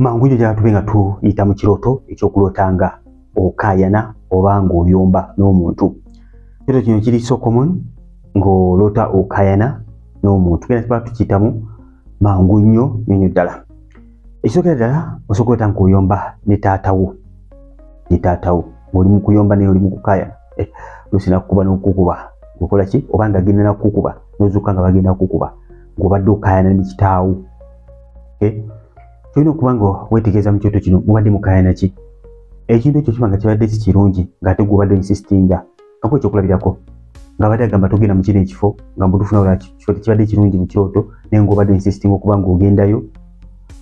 mangujo gyatubenga tuyita mu kiroto ekyokulotanga okayana obanga oyomba n'omuntu. Ekiro kino kiri so common ng'olota okayana n'omuntu. Kena kiba tukiyitamu mangu nnyo ddala. Ekisookera ddala osobola okulota ng'oyomba ne taatawo. Ng'oli mu kuyomba naye oli mu kukayana. Oluusi nakukuba n'okukuba. Okola ki? Oba nga agenda nakukuba n'ozuuka nga bagenda kukuba ng'obadde okayana ne kitaawo. Tulina okuba nga weetegereza mu kyoto kino mubadde mukayana ki? Ekintu ekyo kiba nga kibadde si kirungi ng'ate gw'obadde insistinga. Kakuba ekyokulabirako ng'abadde agamba togenda mu kino ekifo nga mbutuufu nawulira kifo tekibadde kirungi mu kyoto naye ng'obadde insistinga okuba ng'ogendayo,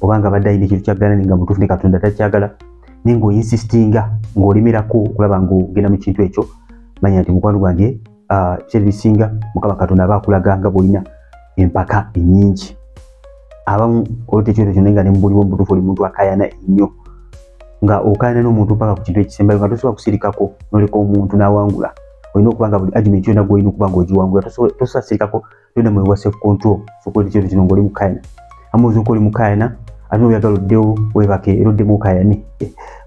oba nga badde ayina ekintu kyagala nga mbutuufu ne Katonda takyagala naye ng'oinsistinga ng'olemerako okulaba ng'ogenda mu kintu ekyo, manya nti mukwano gwange ebiseera ebisinga Mukama Katonda aba akulaga nga bw'olina empaka ennyingi. Abamu olota ekyoto kyonna nga ne mubuliwo mbutuufu oli muntu akayana ennyo nga okayana n'omuntu mpaka ku kintu ekisembayo nga tosobola kusirikako n'oleka omuntu n'awangula. Olina okuba nga buli argument yonna gw'olina okuba ng'ogiwangula, tosobola sirikako, tolina mwoyo gwa self control. Sokola ekyoto kino ng'oli mukayana. Amoozi oli mukayana ate n'oyagala oddewo weebake era oddemu okayane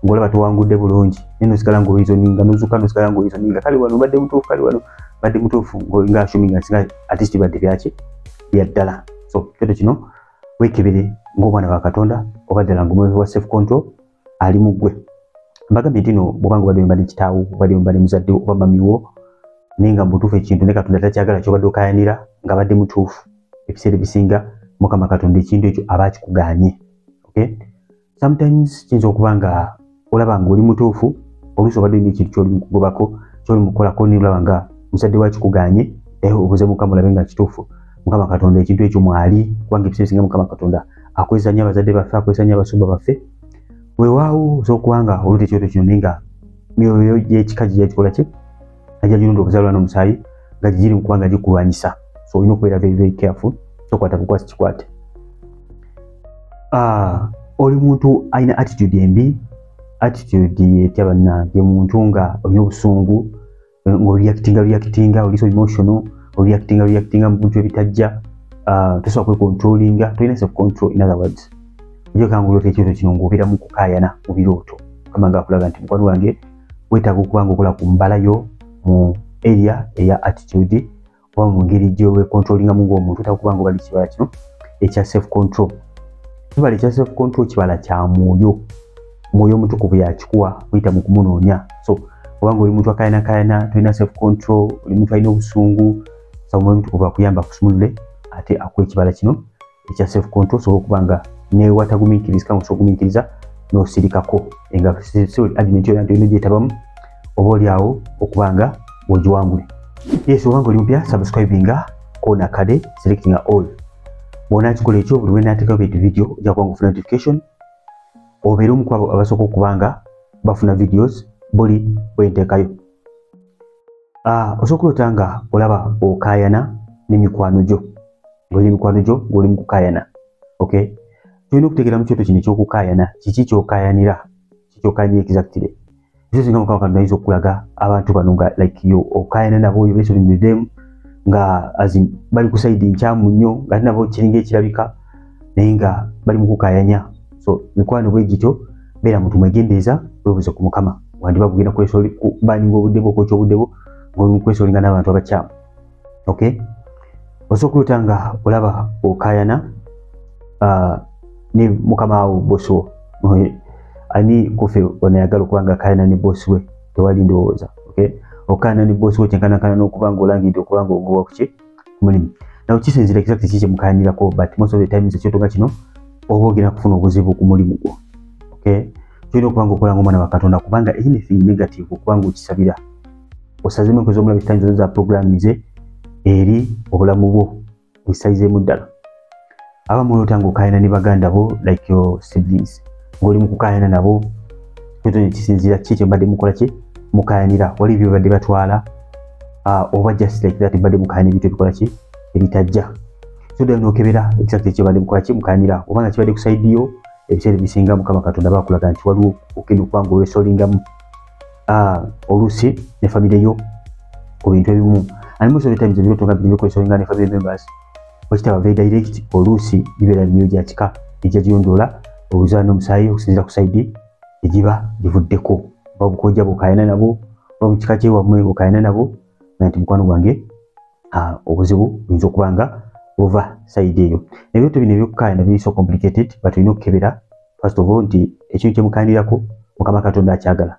ng'olaba towangudde bulungi naye n'osigala ng'oyizoninga n'ozuuka n'osigala ng'oyizoninga. Kale wano badde mutuufu, kale wano badde mutuufu ng'olinga assuminga singa ate kibadde byaki bya ddala. So ekyoto kino weekebere ng'omwana wa Katonda oba ddala ng'omwoyo wa self control ali mu ggwe. Mbagambye nti no bw'oba ng'obadde oyomba ne kitaawo, obadde oyomba ne muzadde oba mamiwo naye nga mutuufu ekintu ne Katonda takyagala ky'obadde okayanira ng'abadde mutuufu, ebiseera ebisinga Mukama Katonda ekintu ekyo aba akikugaanye. Sometimes kiyinza okuba nga olaba ng'oli mutuufu, oluusi obadde olina ekintu ky'oli mukugobako ky'oli mukolako n'olaba nga muzadde wa kikugaanye naye obuze Mukama olabe nga kituufu. Mukama Katonda ekintu ekyo mwali kubanga ebiseera ebisinga Mukama Katonda akozesa nnyo abazadde baffe, akozesa nnyo abasumba baffe. Weewaawo osobola nga oluta ekyoto kino naye nga myoyo gy'ekika gye kikola ki? Ajja girunda okuzaalwa n'omusaayi nga giri mu kuba nga gikulwanyisa. So olina okubeera very very careful, tokwata bukwasi kikwate. Oli muntu alina attitude embi, attitude etya bannange, muntu nga olina obusungu, ng'oreactinga, oli so emotional, oreactinga mu bintu ebitajja, tosobola kwekontrolinga, tolina self control in other words. Ojja kanga olota ekyoto kino ng'obeera mu kukayana mu birooto. Mukama nga akulaga nti mukwano wange weetaaga okuba ng'okola ku mbalayo mu area eya attitude oba mu ngeri gy'oweekontrolingamu ng'omuntu, otaaga okuba ng'obali kibala kino ekya self control. Ekibala ekya self control kibala kya mwoyo. Mwoyo omutukuvu yakikuwa oyita mu kumunoonya. So oba ng'oli muntu akayana, tolina self control, oli muntu alina obusungu, so omwoyo omutukuvu akuyamba akusumulule ate akuwa ekibala kino ekya self control, so okuba nga ne watagumiikiriza kanga osogumiikiriza n'osirikako nga argument yonna nti olina gyetabamu oba oli awo okuba nga ogiwangule. Yes, oba ng'oli mupya subscribinga kona kade selecting all. Bw'ona kikola ekyo buli lwe naateekawo video ojja kuba ng'ofuna notification obeere omu ku abo abasooka okuba nga bafuna videos buli bwe nteekayo. Osobola okulota nga olaba okayana n'emikwano gyo, ng'oli n'emikwano gyo ng'oli mu kukayana. Tulina okutegeera mu kyoto kino eky'okukayana kiki ky'okayanira, kikyokayanira exactly. Ekyo singa Mukama Katonda ayinza okulaga abantu bano nga like yo okayana nabo yo wrestling with them nga bali ku side nkyamu nnyo nga ate nabo kiringa ekirabika naye nga bali mu kukayanya. So mikwano bwe gityo beera muntu mwegendeeza, weebuuze ku Mukama wandiba kugenda kubaninga obudde bwo okwokya obudde bwo ng'oli mu kwesolinga n'abantu abakyamu. Osobola okulota nga olaba okayana ne mukama wo bosi wo. Ani kufe onayagala okuba nga akayana ne bosi we tewali ndowooza. Okayana ne bosi we kyenkanakana n'okuba ng'olangidde okuba ng'ogoba ku mulimu. Naw kisinzira exactly kiki mukayanirako, but most of the times ekyoto nga kino oba ogenda kufuna obuzibu ku mulimu gwo. Tulina okuba ng'okola ng'omwana wa Katonda kubanga anything negative okuba ng'okisabira osazemu enkozi omulabi zitanyizo za programming ze eri obulamu bwo okisayizeemu ddala. Abamu olota ng'okayana ne baganda bo like your siblings ng'oli mu kukayana nabo, ekyoto kisinzira kiki kye mbadde mukola ki mukayanira, wali ebyo badde batwala oba just like that badde mukayana ebintu ebikola ki ebitajja. So ddala n'okebera exactly kye badde mukola ki mukayanira, obanga kibadde ku side yo ebiseera ebisinga Mukama Katonda bakulaga nti waliwo okenda okuba ng'olwesolingamu oluusi ne family yo ku bintu ebimu. And most of the times ebyoto nga bino bikolesolinga ne family members okitaba very direct, oluusi bibeera bimyo gya kika ejja giyondoola obuzano musayi okusinzira ku side ejiba livuddeko babukojja bukayana nabo babukika kye wamwe bukayana nabo nanti mukwano gwange obuzibu buyinza okubanga over side eyo ebintu bino ebyokukayana biri so complicated but olina okukebera first of all nti ekintu kyemukandirako Mukama Katonda akyagala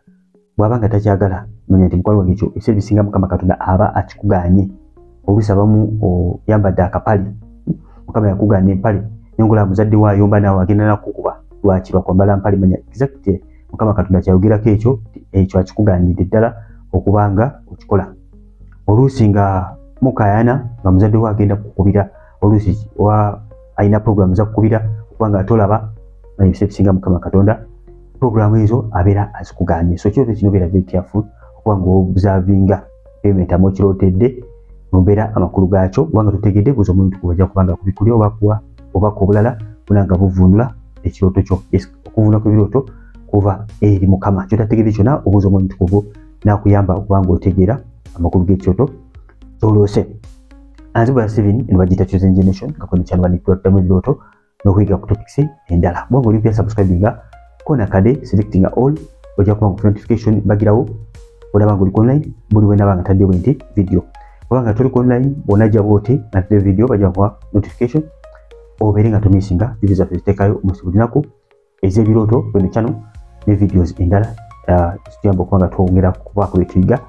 bw'abanga takyagala manya nti mukwano gwange ekyo ebiseera bisinga Mukama Katonda aba akikuganye oluusi abamu oyambadde akapale Mukama yakuganya empale nengola muzadde waayo mba nawe agenda nakukuba lwaki lwakwambala mpale manya exactly Mukama Katonda kyayogerako ekyo akikuganidde ddala okubanga okikola oluusi nga mukayana nga muzadde we agenda kukubira oluusi alina program za kukubira okubanga atolaba ebiseera bisinga Mukama Katonda program ezo abeera azikuganye so kyoto kino beera very careful okubanga observinga payment amokirotedde mumbeera amakulu gaakyo kubanga tutegedde buza omuntu kubajja kubanga kubikulya oba obulala bunanga buvunula ekirooto kyo okuvuna kw'ebirooto kuva eri Mukama kyotategedde kyonna obuuza omuntu kuvu nakuyamba okubanga otegeera amakulu g'ekyoto kyoloose anzibwa 7 nibagita Chosen Generation nga kone channel banitwatamu ebirooto n'okuyiga ku topics endala bwanga oli pya subscribinga kona kade selecting all ojja kubanga ku notification bagirawo olaba nga oli online buli we nabanga tadde bwenti video kubanga tuli online bonajja bote na video bajja kwa notification obeere nga tomisinga video zaffe ziteekayo omusi buli lunaku ez'ebirooto kwenye channel ne videos endala zituyamba okubanga twongera kubaako byetuyiga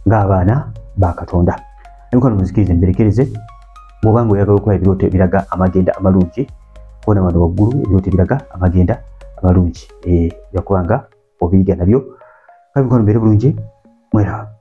ng'abaana ba Katonda emikono muzikirize mberekereze bw'obanga oyagala okuba ebirooto ebiraga amagenda amalungi kuona wano waggulu ebirooto ebiraga amagenda amalungi yakubanga obiyiga nabyo emikono mbere bulungi mwera